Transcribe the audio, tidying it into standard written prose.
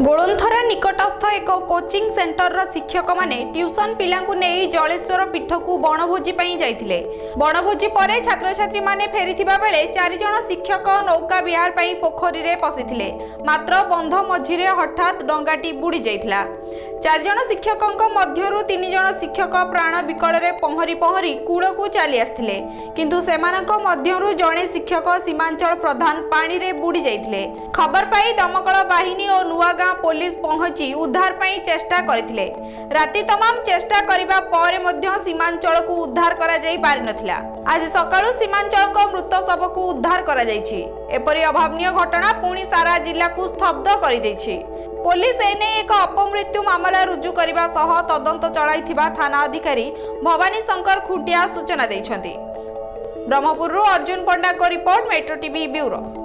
गोलंथरा निकटस्थ एक coaching centre शिक्षक माने ट्यूशन पिला नहीं जलेश्वर पीठ को बनभोजी जाइथिले। बनभोजी पर छात्र छात्री माने फेरिथिबा बेले 4 जण शिक्षक नौका विहार पई पोखरी रे पसिथिले। मात्र बंध मझिरे हठात डंगाटी बुड़ी जाइथिला। 4 जण शिक्षकों मध्यरु 3 जण शिक्षक प्राण विकल रे पहरी पहरी कूड़ को चली आसथिले, किंतु सेमानक मध्यरु जणे शिक्षक सीमांचल प्रधान पानी रे बुड़ी जाइथिले। खबर पाई दमकल बाहिनी और नुआगां पुलिस पहुंची उद्धार पाई चेष्टा करथिले। राति तमाम चेष्टा करिबा परे मध्य सीमांचल को उद्धार करा जाई पारि नथिला। आज सकाळु सीमांचल को मृत शव को उद्धार करा जाईछि। एपरि अभावनीय घटना पुणी सारा जिला को स्तब्ध करि दैछि। पुलिस एने एक अपमृत्यु मामला रुजु करिबा सह तदंत चलाइथिबा थाना अधिकारी भवानी शंकर खुंटिया सूचना दैछन्ति। ब्रह्मपुरରୁ अर्जुन पंडा को रिपोर्ट, मेट्रो टीवी ब्यूरो।